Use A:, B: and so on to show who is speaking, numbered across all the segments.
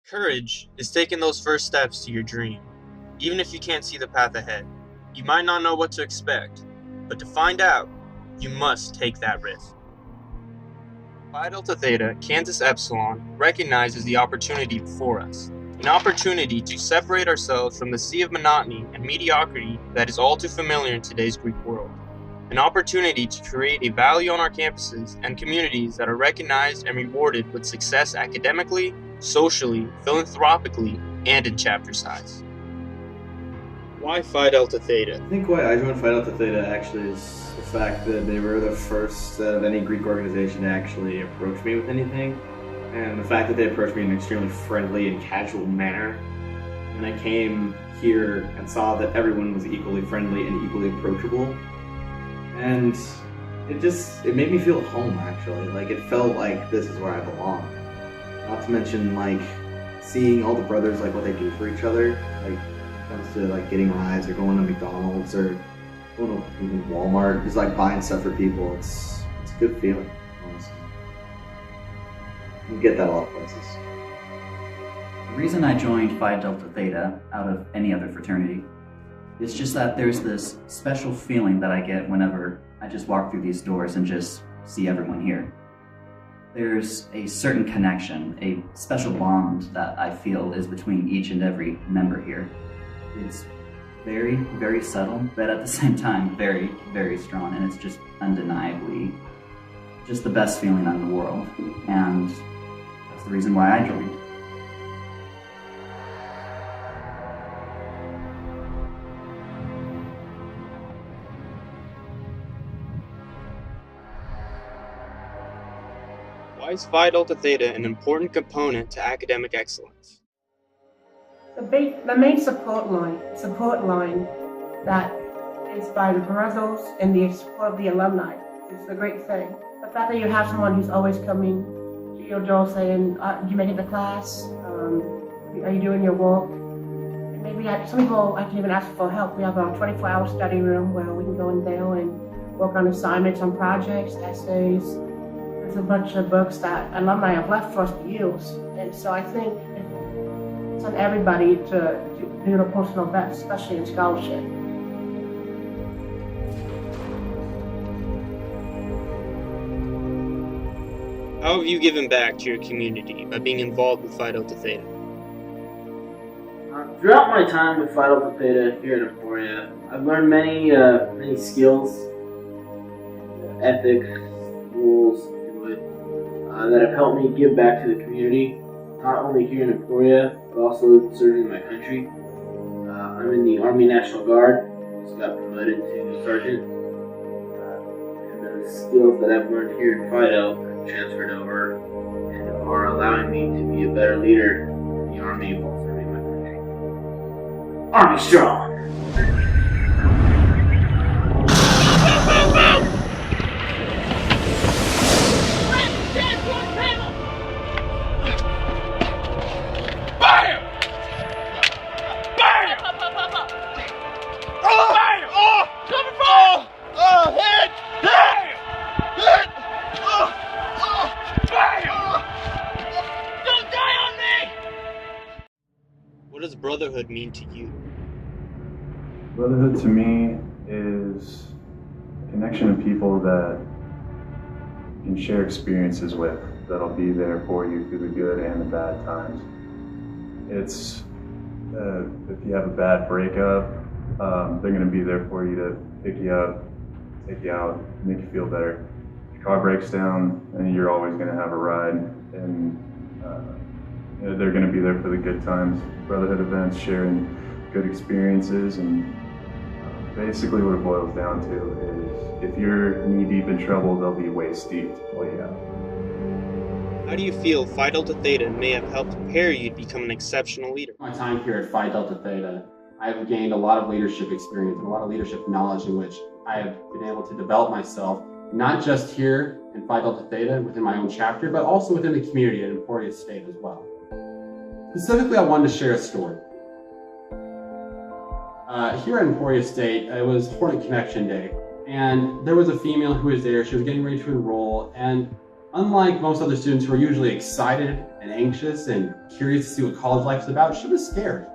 A: Courage is taking those first steps to your dream. Even if you can't see the path ahead, you might not know what to expect, but to find out, you must take that risk. Phi Delta Theta, Kansas Epsilon, recognizes the opportunity before us, an opportunity to separate ourselves from the sea of monotony and mediocrity that is all too familiar in today's Greek world, an opportunity to create a value on our campuses and communities that are recognized and rewarded with success academically, socially, philanthropically, and in chapter size. Why Phi Delta Theta?
B: I think why I joined Phi Delta Theta actually is the fact that they were the first of any Greek organization to actually approach me with anything, and the fact that they approached me in an extremely friendly and casual manner. And I came here and saw that everyone was equally friendly and equally approachable, and it made me feel at home actually. Like it felt like this is where I belong. Not to mention like seeing all the brothers, like what they do for each other, like when it comes to like getting rides or going to McDonald's or going to even Walmart, just like buying stuff for people. It's a good feeling, honestly. You get that a lot of places.
C: The reason I joined Phi Delta Theta out of any other fraternity is just that there's this special feeling that I get whenever I just walk through these doors and just see everyone here. There's a certain connection, a special bond that I feel is between each and every member here. It's very, very subtle, but at the same time, very, very strong, and it's just undeniably just the best feeling in the world, and that's the reason why I joined.
A: Why is Phi Delta Theta an important component to academic excellence?
D: The main support line that is by the brothers and the support of the alumni is the great thing. The fact that you have someone who's always coming to your door saying, did you make it to class? Are you doing your work? And maybe some people I can even ask for help. We have a 24-hour study room where we can go in there and work on assignments, on projects, essays. There's a bunch of books that alumni have left for us to use. And so I think it's on everybody to do their personal best, especially in scholarship.
A: How have you given back to your community by being involved with Phi Delta Theta?
E: Throughout my time with Phi Delta Theta here in Emporia, I've learned many skills, ethics, rules, that have helped me give back to the community, not only here in Emporia, but also serving my country. I'm in the Army National Guard, just got promoted to sergeant, and the skills that I've learned here in Phi Delta have transferred over and are allowing me to be a better leader in the Army while serving my country. Army strong!
A: What does brotherhood mean to you?
F: Brotherhood to me is a connection of people that you can share experiences with, that'll be there for you through the good and the bad times. It's if you have a bad breakup, they're going to be there for you to pick you up, take you out, make you feel better. If your car breaks down, and you're always going to have a ride, and they're going to be there for the good times. Brotherhood events, sharing good experiences, and basically what it boils down to is if you're knee-deep in trouble, they'll be waist-deep to pull you out.
A: How do you feel Phi Delta Theta may have helped prepare you to become an exceptional leader?
G: My time here at Phi Delta Theta, I have gained a lot of leadership experience and a lot of leadership knowledge in which I have been able to develop myself, not just here in Phi Delta Theta within my own chapter, but also within the community at Emporia State as well. Specifically, I wanted to share a story. Here at Emporia State, it was Hornet Connection Day, and there was a female who was there. She was getting ready to enroll, and Unlike most other students who are usually excited and anxious and curious to see what college life is about, she was scared.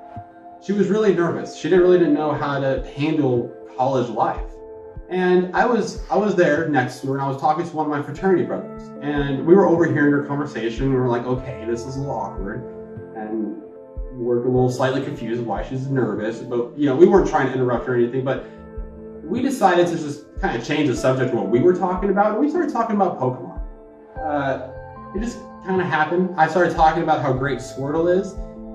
G: She was really nervous. She didn't know how to handle college life. And I was there next to her, and I was talking to one of my fraternity brothers, and we were overhearing her conversation. We were like, okay, this is a little awkward, and we were a little slightly confused why she's nervous, but we weren't trying to interrupt her or anything, but we decided to just kind of change the subject of what we were talking about, and we started talking about Pokemon. It just kind of happened. I started talking about how great Squirtle is,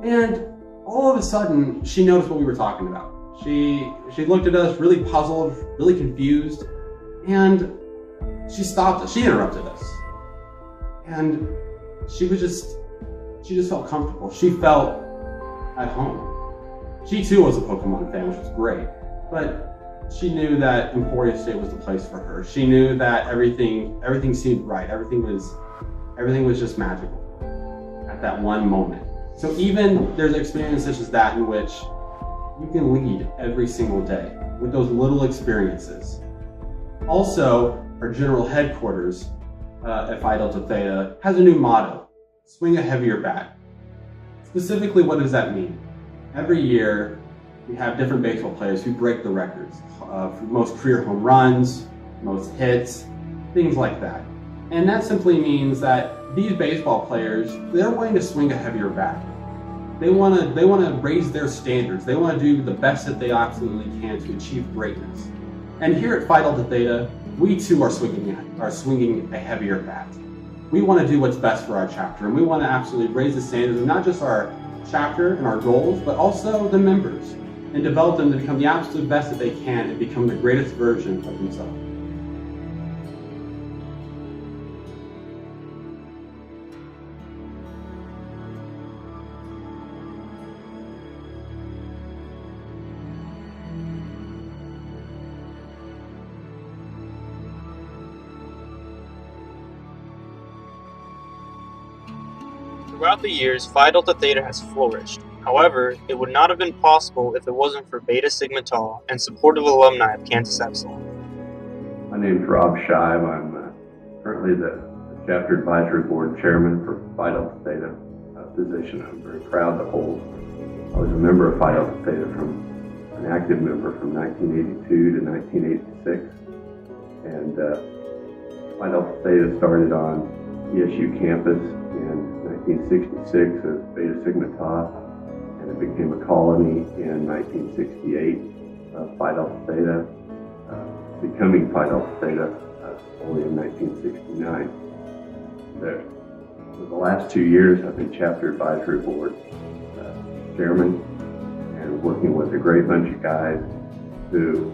G: and all of a sudden, she noticed what we were talking about. She looked at us, really puzzled, really confused, and she stopped us. She interrupted us, and she just felt comfortable. She felt at home. She too was a Pokemon fan, which was great, but she knew that Emporia State was the place for her. She knew that everything seemed right. Everything was just magical at that one moment. So even there's experiences such as that in which you can lead every single day with those little experiences. Also, our general headquarters at Phi Delta Theta has a new motto: swing a heavier bat. Specifically, what does that mean? Every year, we have different baseball players who break the records for most career home runs, most hits, things like that. And that simply means that these baseball players, they're willing to swing a heavier bat. They want to raise their standards. They want to do the best that they absolutely can to achieve greatness. And here at Phi Delta Theta, we too are swinging a heavier bat. We want to do what's best for our chapter, and we want to absolutely raise the standards of not just our chapter and our goals, but also the members, and develop them to become the absolute best that they can and become the greatest version of themselves.
A: Throughout the years, Phi Delta Theta has flourished. However, it would not have been possible if it wasn't for Beta Sigma Tau and supportive alumni of Kansas Epsilon.
H: My name is Rob Shive. I'm currently the Chapter Advisory Board Chairman for Phi Delta Theta, a position I'm very proud to hold. I was a member of Phi Delta Theta an active member from 1982 to 1986. And Phi Delta Theta started on ESU campus in 1966 as Beta Sigma Tau, and it became a colony in 1968 of Phi Delta Theta, becoming Phi Delta Theta only in 1969. For the last 2 years, I've been Chapter Advisory Board Chairman, and working with a great bunch of guys who,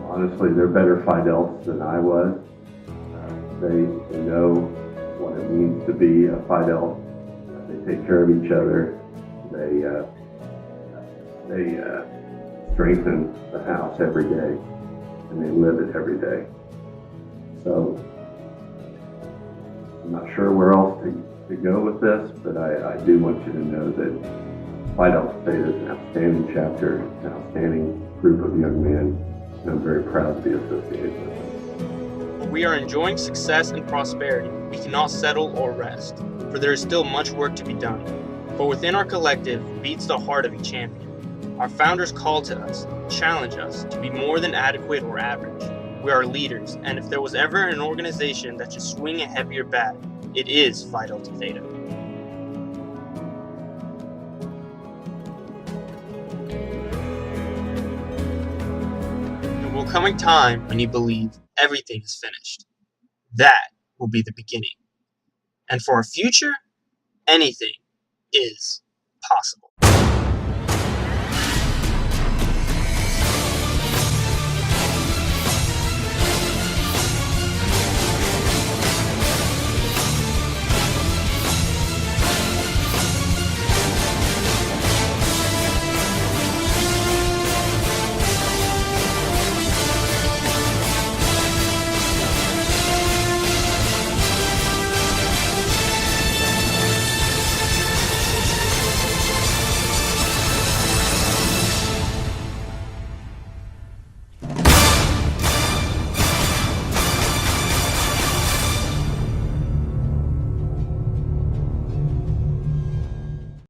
H: honestly, they're better Phi Deltas than I was. They know what it means to be a Phi Delta. They take care of each other. They strengthen the house every day, and they live it every day. So I'm not sure where else to go with this, but I do want you to know that Phi Delta Theta is an outstanding chapter, an outstanding group of young men, and I'm very proud to be associated with them.
A: We are enjoying success and prosperity. We cannot settle or rest, for there is still much work to be done. For within our collective beats the heart of a champion. Our founders call to us, challenge us to be more than adequate or average. We are leaders, and if there was ever an organization that should swing a heavier bat, it is Phi Delta Theta. There will come a time when you believe everything is finished. That will be the beginning. And for our future, anything is possible.